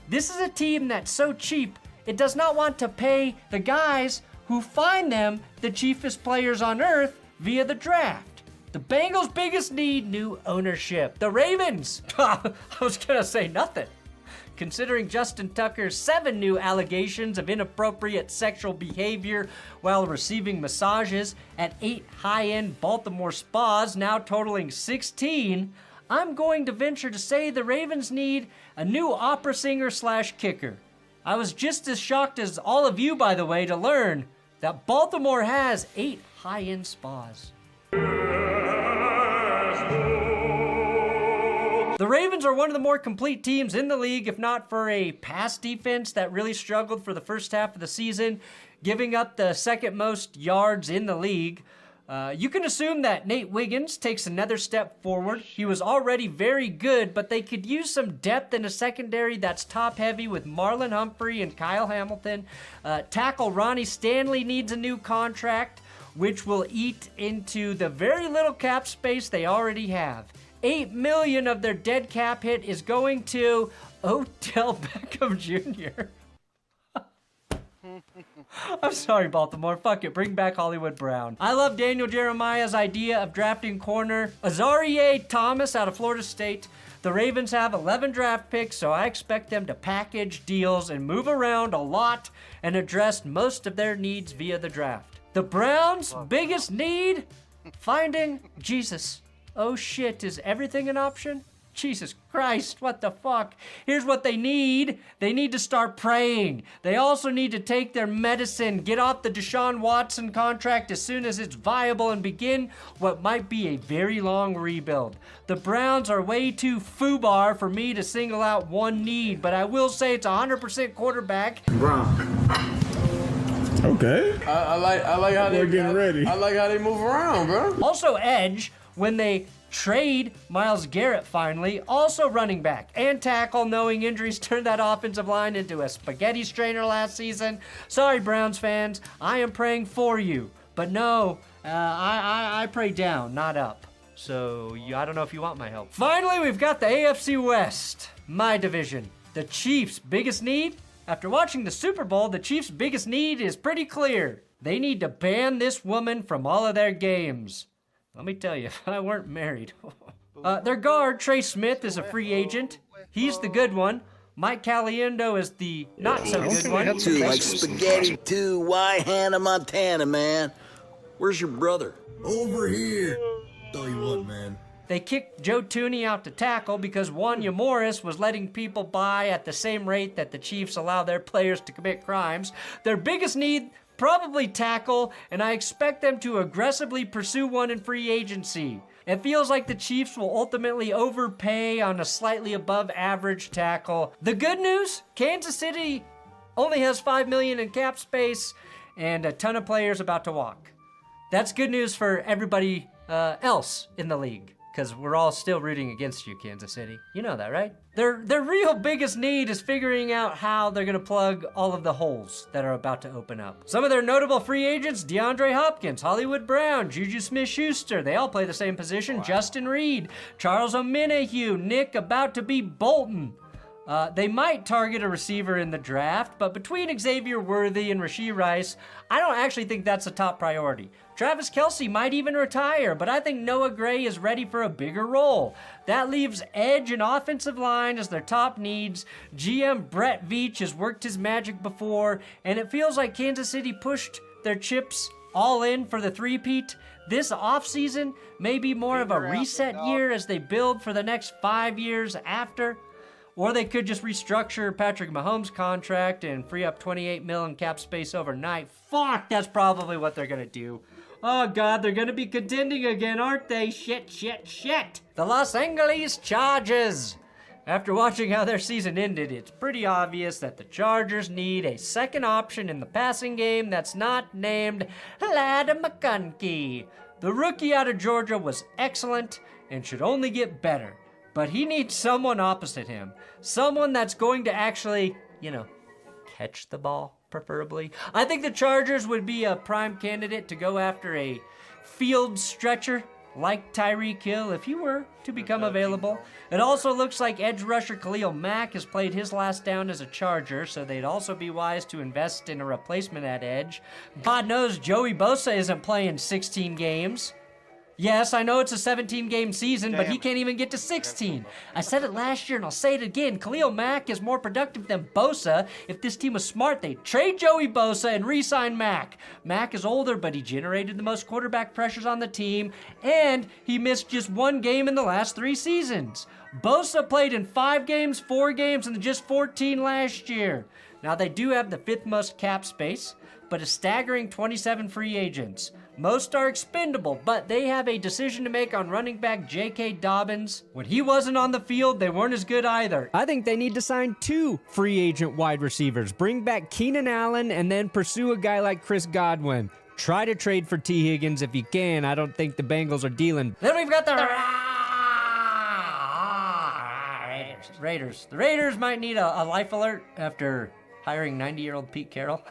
This is a team that's so cheap, it does not want to pay the guys who find them the cheapest players on earth via the draft. The Bengals' biggest need, new ownership. The Ravens, I was gonna say nothing. Considering Justin Tucker's 7 new allegations of inappropriate sexual behavior while receiving massages at 8 high-end Baltimore spas, now totaling 16, I'm going to venture to say the Ravens need a new opera singer / kicker. I was just as shocked as all of you, by the way, to learn that Baltimore has 8 high-end spas. The Ravens are one of the more complete teams in the league, if not for a pass defense that really struggled for the first half of the season, giving up the second most yards in the league. You can assume that Nate Wiggins takes another step forward. He was already very good, but they could use some depth in a secondary that's top-heavy with Marlon Humphrey and Kyle Hamilton. Tackle Ronnie Stanley needs a new contract, which will eat into the very little cap space they already have. $8 million of their dead cap hit is going to Odell Beckham Jr. I'm sorry, Baltimore. Fuck it. Bring back Hollywood Brown. I love Daniel Jeremiah's idea of drafting corner Azareye'h Thomas out of Florida State. The Ravens have 11 draft picks, so I expect them to package deals and move around a lot and address most of their needs via the draft. The Browns' biggest need? Finding Jesus. Oh shit, is everything an option? Jesus Christ, what the fuck? Here's what they need. They need to start praying. They also need to take their medicine, get off the Deshaun Watson contract as soon as it's viable, and begin what might be a very long rebuild. The Browns are way too foobar for me to single out one need, but I will say it's 100% quarterback. Brown. Okay. I like how they're getting ready. I like how they move around, bro. Also edge when they trade Myles Garrett finally, also running back and tackle, knowing injuries turned that offensive line into a spaghetti strainer last season. Sorry, Browns fans, I am praying for you, but no, I pray down, not up. So I don't know if you want my help. Finally, we've got the AFC West, my division. The Chiefs' biggest need? After watching the Super Bowl, the Chiefs' biggest need is pretty clear. They need to ban this woman from all of their games. Let me tell you, if I weren't married. Their guard, Trey Smith, is a free agent. He's the good one. Mike Caliendo is the not-so-good one. Too like spaghetti, too. Why Hannah Montana, man? Where's your brother? Over here. Tell you what, man. They kicked Joe Tooney out to tackle because Wanya Morris was letting people by at the same rate that the Chiefs allow their players to commit crimes. Their biggest need, probably tackle, and I expect them to aggressively pursue one in free agency. it feels like the Chiefs will ultimately overpay on a slightly above average tackle. The good news, Kansas City only has $5 million in cap space and a ton of players about to walk. That's good news for everybody else in the league, because we're all still rooting against you, Kansas City. You know that, right? Their real biggest need is figuring out how they're gonna plug all of the holes that are about to open up. Some of their notable free agents, DeAndre Hopkins, Hollywood Brown, Juju Smith-Schuster, they all play the same position, Justin Reed, Charles Omenihu, Nick about to be Bolton. They might target a receiver in the draft, but between Xavier Worthy and Rashee Rice, I don't actually think that's a top priority. Travis Kelce might even retire, but I think Noah Gray is ready for a bigger role. That leaves edge and offensive line as their top needs. GM Brett Veach has worked his magic before, and it feels like Kansas City pushed their chips all in for the three-peat. This offseason may be more of a reset year as they build for the next 5 years after. Or they could just restructure Patrick Mahomes' contract and free up $28 million cap space overnight. Fuck, that's probably what they're gonna do. Oh God, they're gonna be contending again, aren't they? Shit, shit, shit. The Los Angeles Chargers. After watching how their season ended, it's pretty obvious that the Chargers need a second option in the passing game that's not named Ladd McConkey. The rookie out of Georgia was excellent and should only get better. But he needs someone opposite him. Someone that's going to actually, catch the ball, preferably. I think the Chargers would be a prime candidate to go after a field stretcher like Tyreek Hill if he were to become available. It also looks like edge rusher Khalil Mack has played his last down as a Charger, so they'd also be wise to invest in a replacement at edge. God knows Joey Bosa isn't playing 16 games. Yes, I know it's a 17-game season, but he can't even get to 16. I said it last year, and I'll say it again. Khalil Mack is more productive than Bosa. If this team was smart, they'd trade Joey Bosa and re-sign Mack. Mack is older, but he generated the most quarterback pressures on the team, and he missed just one game in the last 3 seasons. Bosa played in 5 games, 4 games, and just 14 last year. Now, they do have the 5th most cap space, but a staggering 27 free agents. Most are expendable, but they have a decision to make on running back J.K. Dobbins. When he wasn't on the field, they weren't as good either. I think they need to sign 2 free agent wide receivers. Bring back Keenan Allen and then pursue a guy like Chris Godwin. Try to trade for T. Higgins if you can. I don't think the Bengals are dealing. Then we've got the Raiders. The Raiders might need a life alert after hiring 90-year-old Pete Carroll.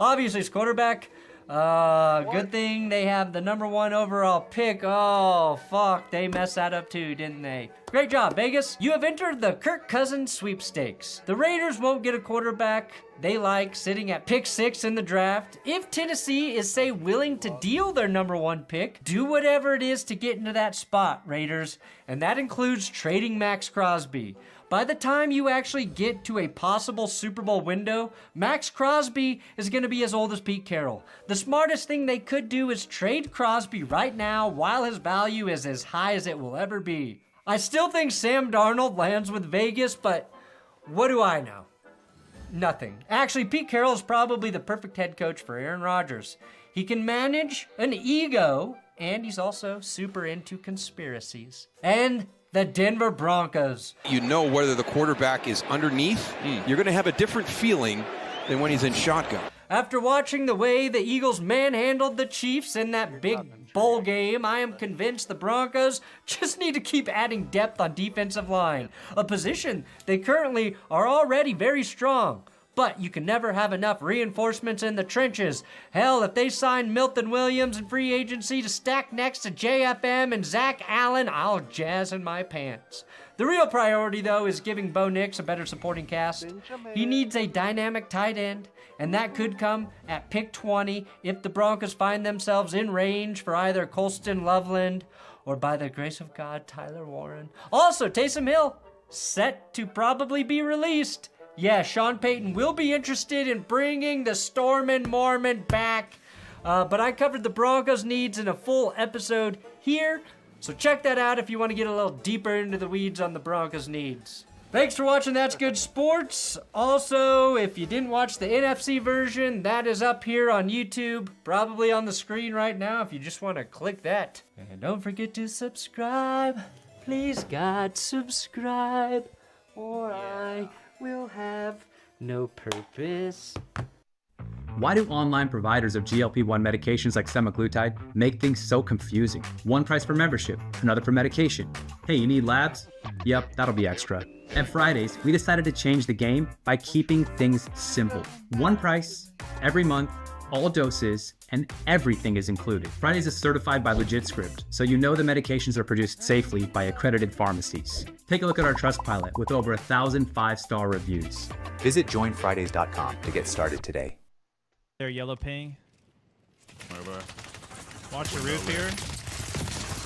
Obviously, his quarterback. Good thing they have the number 1 overall pick. Oh, fuck. They messed that up too, didn't they? Great job, Vegas. You have entered the Kirk Cousins sweepstakes. The Raiders won't get a quarterback they like sitting at pick 6 in the draft. If Tennessee is, say, willing to deal their number 1 pick, do whatever it is to get into that spot, Raiders. And that includes trading Max Crosby. By the time you actually get to a possible Super Bowl window, Max Crosby is going to be as old as Pete Carroll. The smartest thing they could do is trade Crosby right now while his value is as high as it will ever be. I still think Sam Darnold lands with Vegas, but what do I know? Nothing. Actually, Pete Carroll is probably the perfect head coach for Aaron Rodgers. He can manage an ego, and he's also super into conspiracies. And the Denver Broncos. You know whether the quarterback is underneath, you're going to have a different feeling than when he's in shotgun. After watching the way the Eagles manhandled the Chiefs in that big bowl game, I am convinced the Broncos just need to keep adding depth on defensive line, a position they currently are already very strong. But you can never have enough reinforcements in the trenches. Hell, if they sign Milton Williams in free agency to stack next to JFM and Zach Allen, I'll jazz in my pants. The real priority, though, is giving Bo Nix a better supporting cast. He needs a dynamic tight end, and that could come at pick 20 if the Broncos find themselves in range for either Colston Loveland or, by the grace of God, Tyler Warren. Also, Taysom Hill, set to probably be released. Yeah, Sean Payton will be interested in bringing the Stormin' Mormon back, but I covered the Broncos' needs in a full episode here, so check that out if you want to get a little deeper into the weeds on the Broncos' needs. Thanks for watching That's Good Sports. Also, if you didn't watch the NFC version, that is up here on YouTube, probably on the screen right now if you just want to click that. And don't forget to subscribe. Please, God, subscribe, or I will have no purpose. Why do online providers of GLP-1 medications like semaglutide make things so confusing? One price for membership, another for medication. Hey, you need labs? Yep, that'll be extra. At Fridays, we decided to change the game by keeping things simple. One price, every month, all doses, and everything is included. Fridays is certified by LegitScript, so you know the medications are produced safely by accredited pharmacies. Take a look at our Trustpilot with over 1,000 5-star reviews. Visit joinfridays.com to get started today. There, yellow ping. Over. Watch the roof here.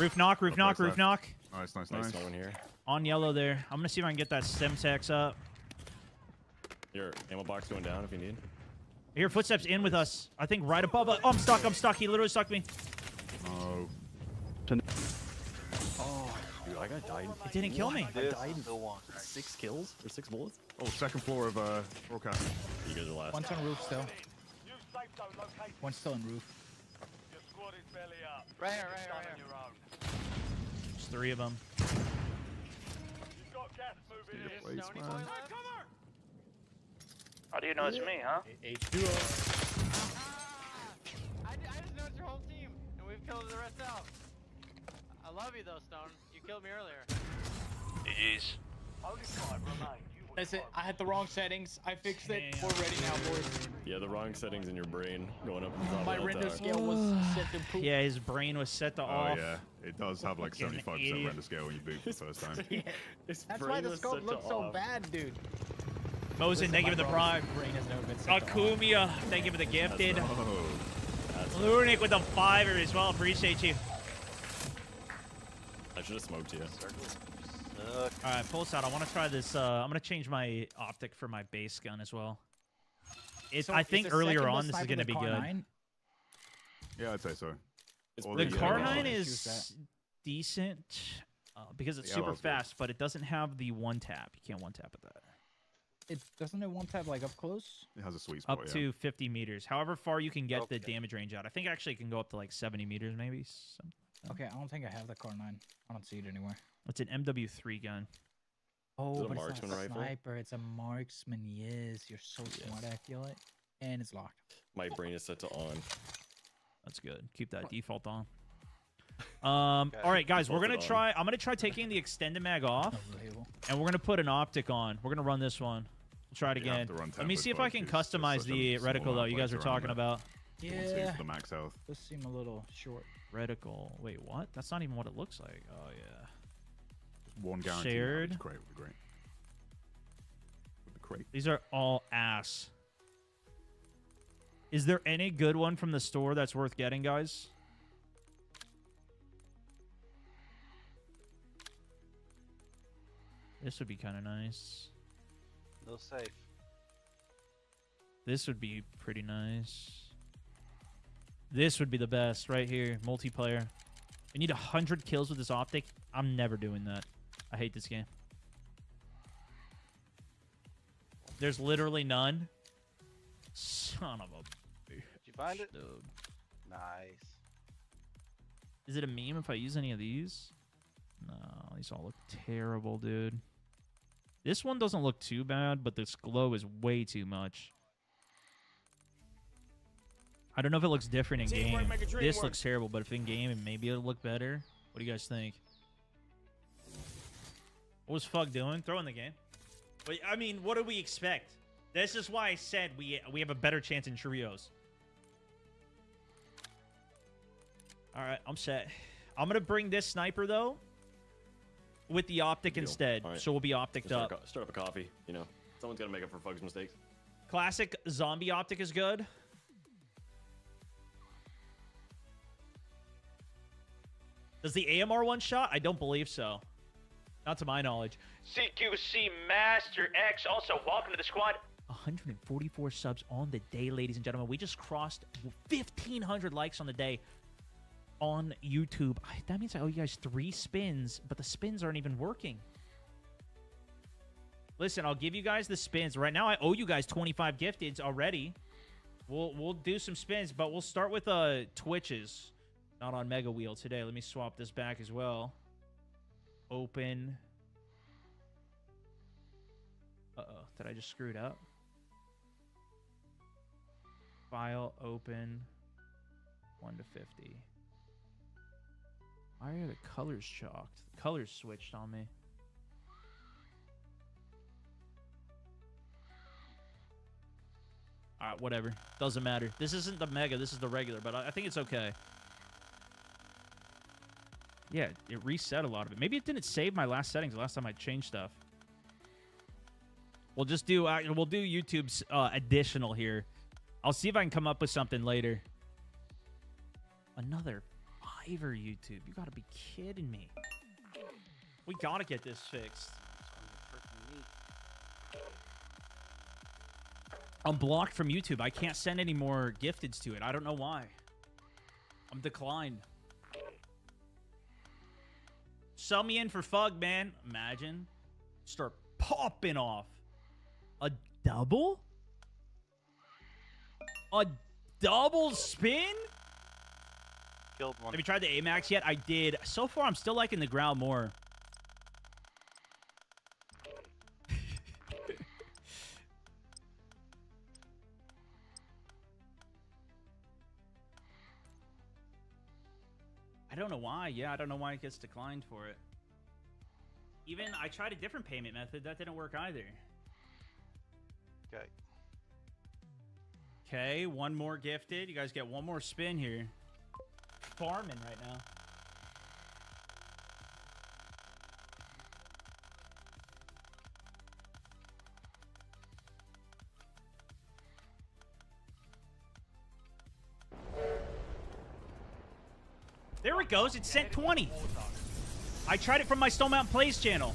Roof knock, roof knock, roof knock. Nice. No one here. On yellow there. I'm gonna see if I can get that Semtex up. Your ammo box going down if you need. I hear footsteps in with us. I think right above us. Oh, I'm stuck. He literally stuck me. Oh. Oh, dude, I got died. It didn't kill me. I died in 6 kills or 6 bullets. Oh, second floor of broadcast. You guys are last. One's on roof still. One's still on roof. Right here. There's 3 of them. How do you know it's me, huh? H2O. I just know it's your whole team, and we've killed the rest out. I love you though, Stone. You killed me earlier. GG's. That's it. I had the wrong settings. I fixed it. We're ready now, boys. Yeah, the wrong settings in your brain going up and down. My render scale was set to poop. Yeah, his brain was set to off. Oh yeah, it does have like 75% render scale when you boot for the first time. Yeah. That's why the scope looks so bad, dude. Mosin, thank you for the prime. Brain has never been set to off. Akumia, thank you for the gifted. That's Lunik with the 5 as well. Appreciate you. I should have smoked you. All right, pulse out. I want to try this. I'm gonna change my optic for my base gun as well. I think earlier on this is gonna be good. Yeah, I'd say so. The Car9 is decent because it's super fast, but it doesn't have the one tap. You can't one tap at that. It doesn't it one tap like up close? It has a sweet spot. Up to 50 meters. However far you can get the damage range out. I think actually it can go up to like 70 meters maybe. Okay, I don't think I have the Car9. I don't see it anywhere. It's an MW3 gun. Oh, but it's not a sniper. It's a marksman. Yes, you're so smart. I feel it. And it's locked. My brain is set to on. That's good. Keep that default on. All right, guys, we're gonna try. I'm gonna try taking the extended mag off, and we're gonna put an optic on. We're gonna run this one. We'll try it again. Let me see if I can customize the reticle though. You guys were talking about. Yeah. The max health. Does seem a little short. Reticle. Wait, what? That's not even what it looks like. Oh yeah. One guarantee. Shared. Crate would be great. With the crate. These are all ass. Is there any good one from the store that's worth getting, guys? This would be kind of nice. No safe. This would be pretty nice. This would be the best right here. Multiplayer. We need 100 kills with this optic. I'm never doing that. I hate this game. There's literally none. Son of a... Did you find it? Dude. Nice. Is it a meme if I use any of these? No, these all look terrible, dude. This one doesn't look too bad, but this glow is way too much. I don't know if it looks different in game. This looks terrible, but if in game, maybe it'll look better. What do you guys think? What was Fug doing? Throw in the game. But, I mean, what do we expect? This is why I said we have a better chance in trios. All right, I'm set. I'm going to bring this sniper, though, with the optic instead. Right. So we'll be opticed up. Start up a coffee, you know. Someone's got to make up for Fug's mistakes. Classic zombie optic is good. Does the AMR one shot? I don't believe so. Not to my knowledge. CQC Master X, also welcome to the squad. 144 subs on the day, ladies and gentlemen. We just crossed 1,500 likes on the day on YouTube. That means I owe you guys 3 spins, but the spins aren't even working. Listen, I'll give you guys the spins. Right now, I owe you guys 25 gifteds already. We'll do some spins, but we'll start with Twitches. Not on Mega Wheel today. Let me swap this back as well. Open. Uh-oh. Did I just screw it up? File, open. 1 to 50. Why are the colors chalked? The colors switched on me. Alright, whatever. Doesn't matter. This isn't the Mega, this is the regular, but I think it's okay. Yeah, it reset a lot of it. Maybe it didn't save my last settings the last time I changed stuff. We'll just do we'll do YouTube's additional here. I'll see if I can come up with something later. Another $5 YouTube. You gotta be kidding me. We gotta get this fixed. I'm blocked from YouTube. I can't send any more gifteds to it. I don't know why. I'm declined. Sell me in for Fug, man. Imagine. Start popping off. A double? A double spin? Killed one. Have you tried the AMAX yet? I did. So far, I'm still liking the ground more. I don't know why. Yeah, I don't know why it gets declined for it. Even I tried a different payment method. That didn't work either. Okay. Okay, one more gifted. You guys get one more spin here. Farming right now. There it goes. It sent 20. I tried it from my Stone Mountain Plays channel.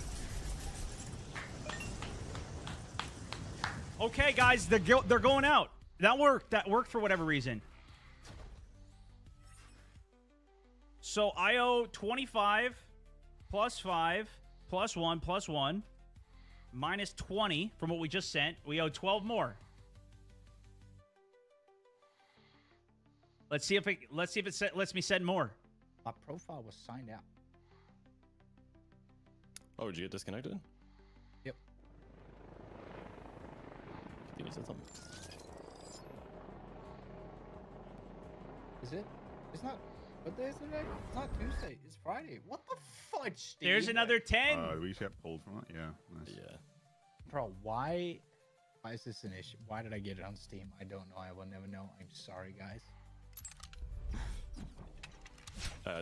Okay, guys, they're going out. That worked. That worked for whatever reason. So I owe 25 plus 5 plus 1 plus 1 minus 20 from what we just sent. We owe 12 more. Let's see if it lets me send more. My profile was signed out. Oh, did you get disconnected? Yep. I think you said something. Is it? It's not. What day is it today? It's not Tuesday. It's Friday. What the fudge, Steve? There's another 10. We get pulled from it. Yeah. Nice. Yeah. Bro, why is this an issue? Why did I get it on Steam? I don't know. I will never know. I'm sorry, guys.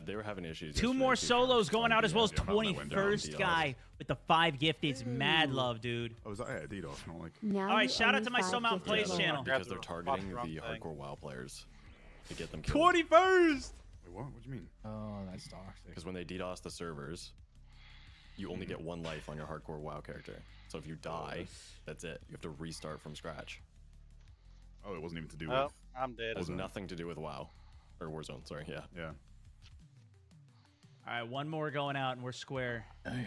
They were having issues. Two more solos going out as well as 21st guy with the 5 gifteds. Mad love, dude. Oh, was that a DDoS? Not like. All right, shout out to my Stone Mountain Plays channel. Because they're targeting the hardcore WoW players to get them killed. 21st! Wait, what? What do you mean? Oh, that's toxic. Because when they DDoS the servers, you only get 1 life on your hardcore WoW character. So if you die, that's it. You have to restart from scratch. Oh, it wasn't even to do Oh, with. I'm dead. It has nothing to do with WoW. Or Warzone, sorry, yeah. Yeah. All right, one more going out and we're square. Damn. Why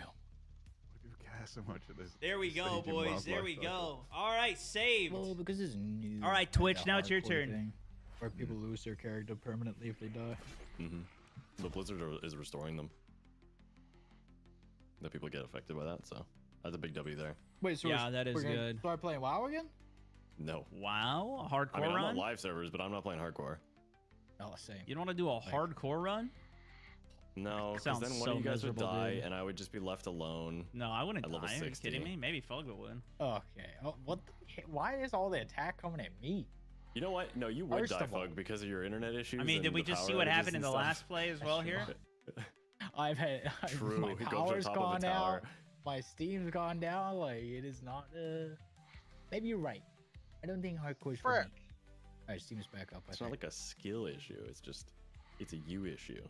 do you care so much at this? There we go, Staging boys. wildlife There we stuff? go. All right, saved. Well, because it's new. All right, Twitch, now it's your turn. Where people lose their character permanently if they die. Mm-hmm. The Blizzard is restoring them. That people get affected by that, so that's a big W there. Wait, so yeah, that is we're gonna good. Start playing WoW again? No. Wow, a hardcore I mean, I'm run? on live servers, but I'm not playing hardcore. Oh, same. You don't want to do a hardcore run? No, because Sounds then one so of you guys would miserable, die, dude. and I would just be left alone. No, I wouldn't at die. level Are you 60. kidding me? Maybe Fug will win. Okay. Oh, what? Why is all the attack coming at me? You know what? No, you would First die, of all- Fug, because of your internet issues. I mean, did and we the just see power what outages happened in and the stuff. last play as well here? I've had True, my we go to the power's top of gone the tower. out. My Steam's gone down. Like it is not. Maybe you're right. I don't think hardcore's for me. Alright, Steam's back up. It's not like a skill issue. It's just, it's a you issue.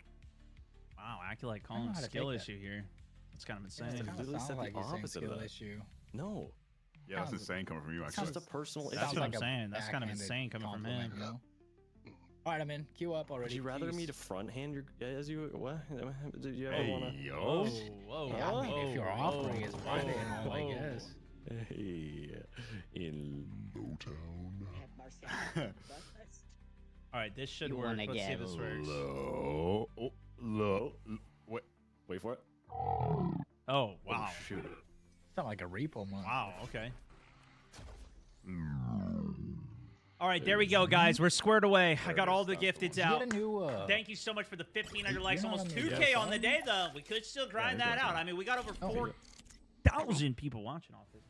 Wow, I could like I call don't him know how to skill take that. issue here. That's kind of It insane. kinda literally sounds said the like you're saying opposite of skill that. issue. No. Yeah, that's insane coming from you, It's actually. just a personal That's issue. what I'm like a saying. That's kind of backhanded insane coming from him. compliment, you know? Alright, I'm in. Queue up already. Would you rather me Peace. to front hand your as you what? Do you ever Hey, wanna? yo. Yeah, I mean, if you're offering it's Friday and all, I guess. Hey, in Motown. All right, this should You work. wanna Let's see get if this works. Low. Oh, low. Wait for it. Oh, wow. Shoot. Sound like a repo month. Wow, okay. All right, there we go, guys. We're squared away. I got all the gifteds out. Get a new, Thank you so much for the 1,500 you're likes. not Almost on the 2K on the day, though. We could still grind that out. I mean, we got over 4,000 people watching off this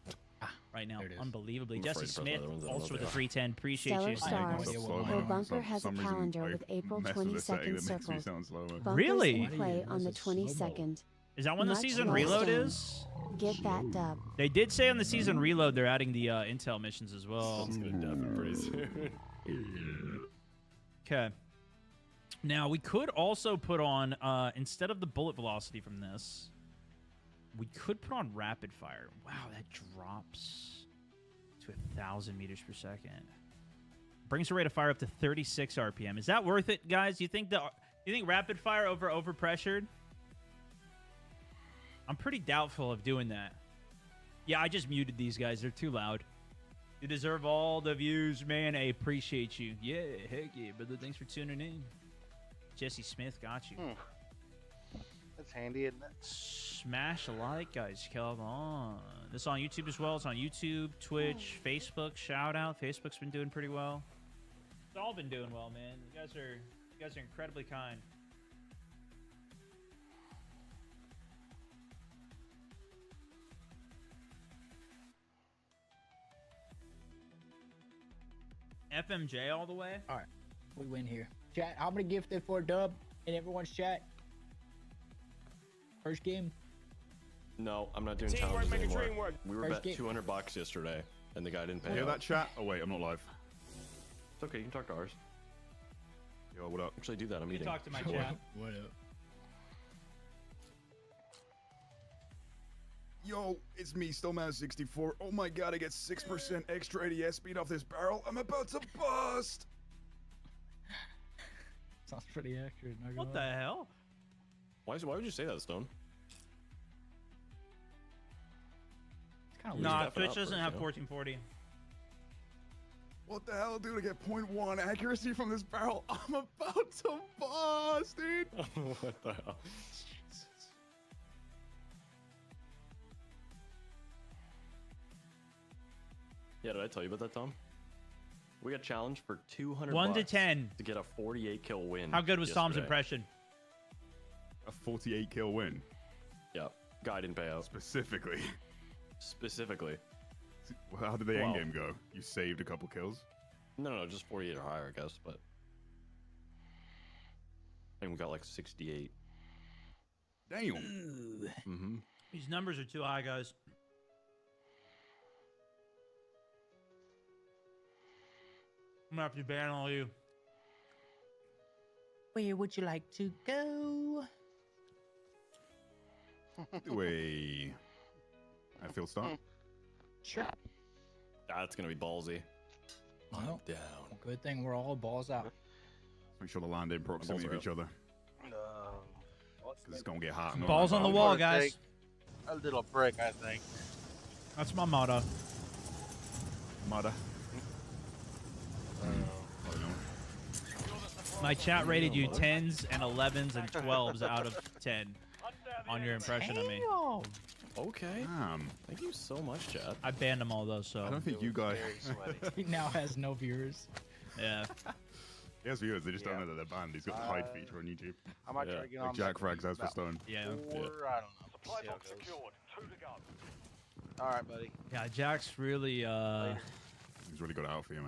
right now. Unbelievably. Jesse Smith, also with the 310. Appreciate you. Stars. The bunker has a calendar with April 22nd circled. Bunkers Really? in play on the 22nd. Is that when the Much season love, reload Stone. is? Get that dub. They did say on the season reload they're adding the intel missions as well. It's gonna deafen pretty soon. Okay. Now we could also put on instead of the bullet velocity from this, we could put on rapid fire. Wow, that drops to 1,000 meters per second. Brings the rate of fire up to 36 RPM. Is that worth it, guys? You think rapid fire over overpressured? I'm pretty doubtful of doing that. Yeah, I just muted these guys. They're too loud. You deserve all the views, man. I appreciate you. Yeah, heck yeah, brother. Thanks for tuning in. Jesse Smith got you. That's handy, isn't it? Smash a like, guys. Come on. This is on YouTube as well. It's on YouTube, Twitch, Facebook. Shout out. Facebook's been doing pretty well. It's all been doing well, man. You guys are incredibly kind. FMJ all the way. All right, we win here. Chat, I'm gonna gift it for a dub in everyone's chat. First game. No, I'm not doing challenges anymore. We were bet $200 yesterday, and the guy didn't pay. Hear out. that chat? Oh wait, I'm not live. It's okay. You can talk to ours. Yo, what up? Actually, do that. I'm You eating. talk to my chat. What up? Yo, it's me, Stillman64. Oh my god, I get 6% extra ADS speed off this barrel. I'm about to bust! Sounds pretty accurate. Not gonna What the lie. hell? Why would you say that, Stone? It's kind of Nah, stepping Twitch up doesn't for have you. 1440. What the hell, dude? I get 0.1 accuracy from this barrel. I'm about to bust, dude! What the hell? Yeah, did I tell you about that, Tom? We got challenged for 200 1 to bucks 10. to get a 48 kill win. How good was Tom's yesterday. impression? A 48 kill win. Yeah, guy didn't pay out. Specifically. Specifically. Well, how did the Wow. end game go? You saved a couple kills? No, just 48 or higher, I guess, but. And we got like 68. Damn. Mm-hmm. These numbers are too high, guys. I'm gonna have to ban all you. Where would you like to go? Do a field start? Sure. That's gonna be ballsy. Well, Down. good thing we're all balls out. Make sure the land in proximity of Balls each other. Because it's going to get hot. and Balls on the wall, guys. A little break, I think. That's my motto. Mother. My chat rated you 10s and 11s and 12s out of 10 on your impression of me. Okay. Thank you so much, Chad. I banned them all though, so. I don't think you guys. He now has no viewers. Yeah. He has viewers, they just don't know that they're banned. He's got the hide feature on YouTube. I might try to get on Like Jack that Frags as for about Stone. Yeah. Or, I don't know. See how it goes. All right, buddy. Yeah, Jack's really He's really got it out for you, man.